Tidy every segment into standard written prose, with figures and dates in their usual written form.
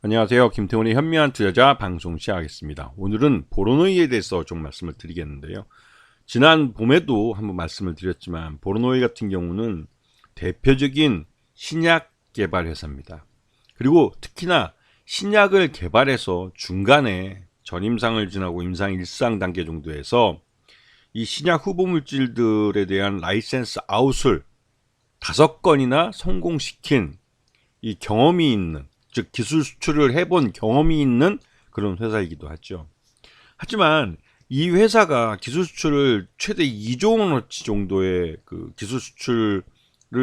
안녕하세요. 김태훈의 현명한 투자자 방송 시작하겠습니다. 오늘은 보로노이에 대해서 좀 말씀을 드리겠는데요. 지난 봄에도 한번 말씀을 드렸지만 보로노이 같은 경우는 대표적인 신약 개발 회사입니다. 그리고 특히나 신약을 개발해서 중간에 전임상을 지나고 임상 1상 단계 정도에서 이 신약 후보 물질들에 대한 라이센스 아웃을 5건이나 성공시킨 이 경험이 있는, 즉 기술 수출을 해본 경험이 있는 그런 회사이기도 하죠. 하지만 이 회사가 기술 수출을 최대 2조 원어치 정도의 그 기술 수출을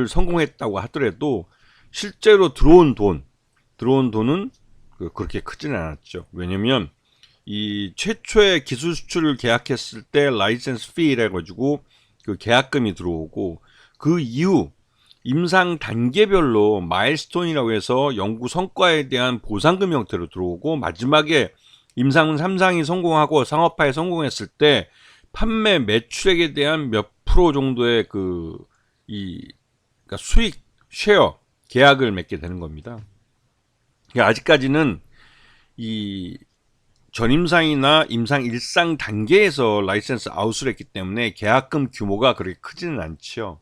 성공했다고 하더라도 실제로 들어온 돈은 그렇게 크지는 않았죠. 왜냐면 이 최초의 기술 수출을 계약했을 때 라이센스 피라 가지고 그 계약금이 들어오고, 그 이후 임상 단계별로 마일스톤이라고 해서 연구 성과에 대한 보상금 형태로 들어오고, 마지막에 임상 3상이 성공하고 상업화에 성공했을 때 판매 매출액에 대한 몇 프로 정도의 그러니까 수익 쉐어 계약을 맺게 되는 겁니다. 그러니까 아직까지는 이 전임상이나 임상 1상 단계에서 라이센스 아웃을 했기 때문에 계약금 규모가 그렇게 크지는 않죠.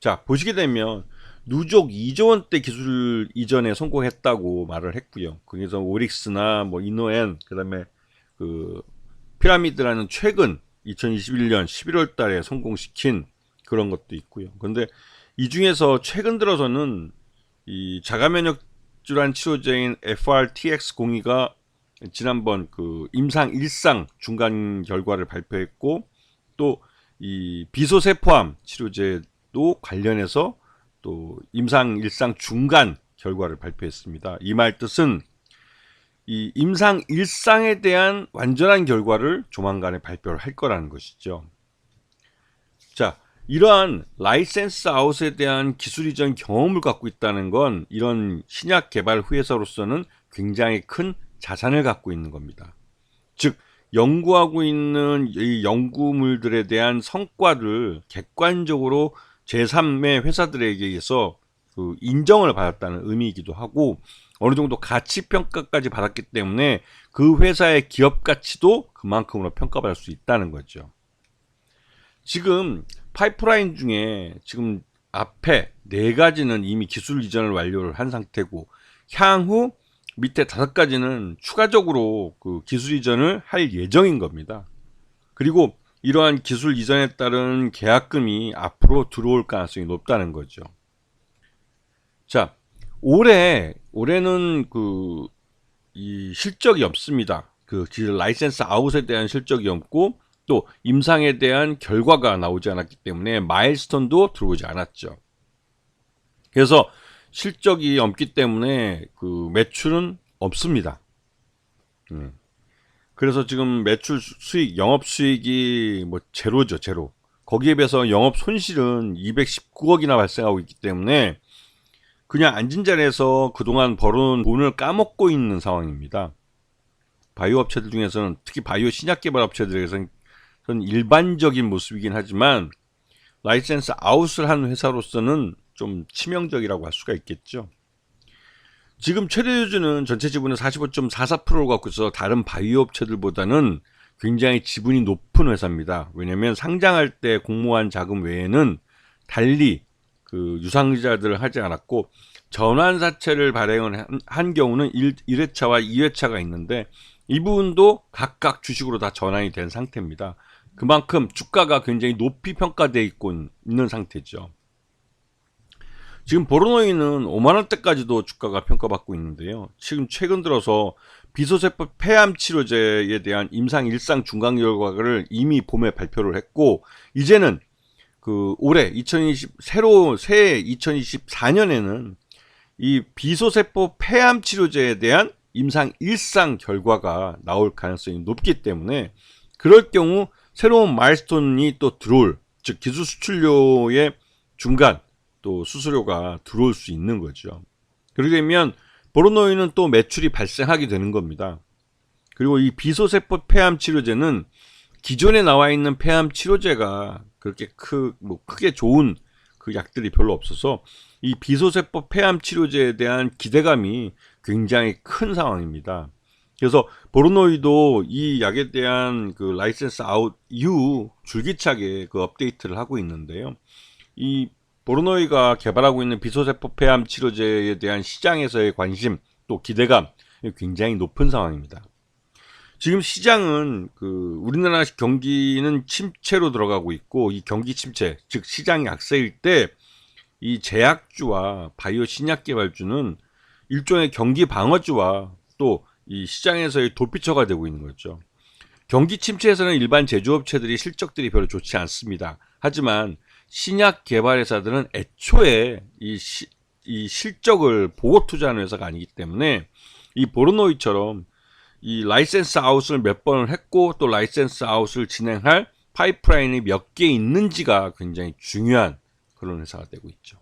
자, 보시게 되면 누적 2조 원대 기술 이전에 성공했다고 말을 했고요. 거기서 오릭스나 뭐 이노엔, 그다음에 그 피라미드라는 최근 2021년 11월 달에 성공시킨 그런 것도 있고요. 그런데 이 중에서 최근 들어서는 이 자가면역 질환 치료제인 FRTX02가 지난번 그 임상 1상 중간 결과를 발표했고, 또 이 비소세포암 치료제도 관련해서 또 임상 1상 중간 결과를 발표했습니다. 이 말 뜻은 이 임상 1상에 대한 완전한 결과를 조만간에 발표를 할 거라는 것이죠. 자, 이러한 라이센스 아웃에 대한 기술 이전 경험을 갖고 있다는 건 이런 신약 개발 회사로서는 굉장히 큰 자산을 갖고 있는 겁니다. 즉, 연구하고 있는 이 연구물들에 대한 성과를 객관적으로 제3의 회사들에게 의해서 그 인정을 받았다는 의미이기도 하고, 어느 정도 가치 평가까지 받았기 때문에 그 회사의 기업 가치도 그만큼으로 평가받을 수 있다는 거죠. 지금 파이프라인 중에 지금 앞에 4가지는 이미 기술 이전을 완료를 한 상태고, 향후 밑에 5가지는 추가적으로 그 기술 이전을 할 예정인 겁니다. 그리고 이러한 기술 이전에 따른 계약금이 앞으로 들어올 가능성이 높다는 거죠. 자, 올해는 이 실적이 없습니다. 그 라이센스 아웃에 대한 실적이 없고, 또 임상에 대한 결과가 나오지 않았기 때문에 마일스톤도 들어오지 않았죠. 그래서 실적이 없기 때문에 그 매출은 없습니다. 그래서 지금 매출 수익, 영업 수익이 뭐 제로죠, 제로. 거기에 비해서 영업 손실은 219억이나 발생하고 있기 때문에 그냥 앉은 자리에서 그동안 벌어놓은 돈을 까먹고 있는 상황입니다. 바이오 업체들 중에서는, 특히 바이오 신약 개발 업체들에서는 일반적인 모습이긴 하지만 라이센스 아웃을 한 회사로서는 좀 치명적이라고 할 수가 있겠죠. 지금 최대주주는 전체 지분의 45.44%를 갖고 있어 다른 바이오 업체들보다는 굉장히 지분이 높은 회사입니다. 왜냐하면 상장할 때 공모한 자금 외에는 달리 그 유상증자들을 하지 않았고, 전환사채를 발행을 한 경우는 1회차와 2회차가 있는데 이 부분도 각각 주식으로 다 전환이 된 상태입니다. 그만큼 주가가 굉장히 높이 평가되어 있고 있는 상태죠. 지금 보로노이는 5만원대까지도 주가가 평가받고 있는데요. 지금 최근 들어서 비소세포 폐암 치료제에 대한 임상 1상 중간 결과를 이미 봄에 발표를 했고, 이제는 그 올해 새해 2024년에는 이 비소세포 폐암 치료제에 대한 임상 1상 결과가 나올 가능성이 높기 때문에, 그럴 경우 새로운 마일스톤이 또 들어올, 즉 기술 수출료의 중간 또 수수료가 들어올 수 있는 거죠. 그렇게 되면 보로노이는 또 매출이 발생하게 되는 겁니다. 그리고 이 비소세포 폐암 치료제는 기존에 나와 있는 폐암 치료제가 그렇게 크게 좋은 그 약들이 별로 없어서 이 비소세포 폐암 치료제에 대한 기대감이 굉장히 큰 상황입니다. 그래서 보르노이도 이 약에 대한 그 라이센스 아웃 이후 줄기차게 그 업데이트를 하고 있는데요. 이 보르노이가 개발하고 있는 비소세포 폐암 치료제에 대한 시장에서의 관심 또 기대감 굉장히 높은 상황입니다. 지금 시장은 그 우리나라 경기는 침체로 들어가고 있고 이 경기 침체 즉 시장 약세일 때 이 제약주와 바이오 신약 개발주는 일종의 경기 방어주와 또 이 시장에서의 도피처가 되고 있는 거죠. 경기 침체에서는 일반 제조업체들이 실적들이 별로 좋지 않습니다. 하지만 신약 개발 회사들은 애초에 이 실적을 보고 투자하는 회사가 아니기 때문에 이 보르노이처럼 이 라이센스 아웃을 몇 번을 했고 또 라이센스 아웃을 진행할 파이프라인이 몇 개 있는지가 굉장히 중요한 그런 회사가 되고 있죠.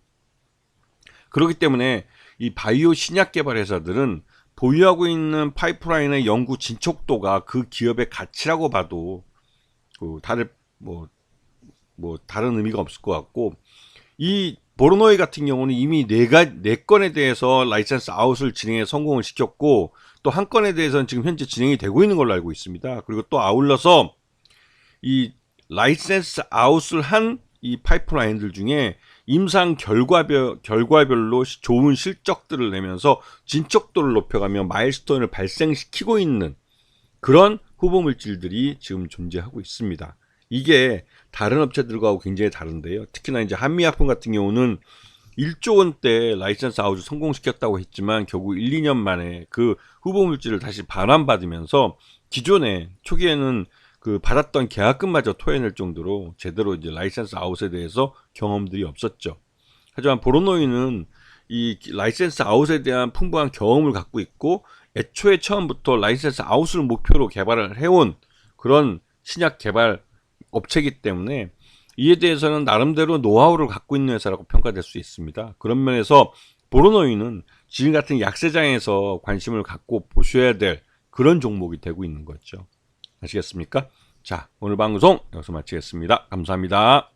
그렇기 때문에 이 바이오 신약 개발 회사들은 보유하고 있는 파이프라인의 연구 진척도가 그 기업의 가치라고 봐도 그 다른 의미가 없을 것 같고, 이 보르노이 같은 경우는 이미 네 건에 대해서 라이센스 아웃을 진행해 성공을 시켰고 또 한 건에 대해서는 지금 현재 진행이 되고 있는 걸로 알고 있습니다. 그리고 또 아울러서 이 라이센스 아웃을 한 이 파이프라인들 중에 임상 결과별로 좋은 실적들을 내면서 진척도를 높여가며 마일스톤을 발생시키고 있는 그런 후보 물질들이 지금 존재하고 있습니다. 이게 다른 업체들과 굉장히 다른데요. 특히나 이제 한미약품 같은 경우는 1조 원대 라이센스 아웃을 성공시켰다고 했지만 결국 1, 2년 만에 그 후보 물질을 다시 반환받으면서 기존에 초기에는 그 받았던 계약금마저 토해낼 정도로 제대로 이제 라이센스 아웃에 대해서 경험들이 없었죠. 하지만 보르노이는 이 라이센스 아웃에 대한 풍부한 경험을 갖고 있고 애초에 처음부터 라이센스 아웃을 목표로 개발을 해온 그런 신약 개발 업체이기 때문에 이에 대해서는 나름대로 노하우를 갖고 있는 회사라고 평가될 수 있습니다. 그런 면에서 보르노이는 지금 같은 약세장에서 관심을 갖고 보셔야 될 그런 종목이 되고 있는 거죠. 아시겠습니까? 자, 오늘 방송 여기서 마치겠습니다. 감사합니다.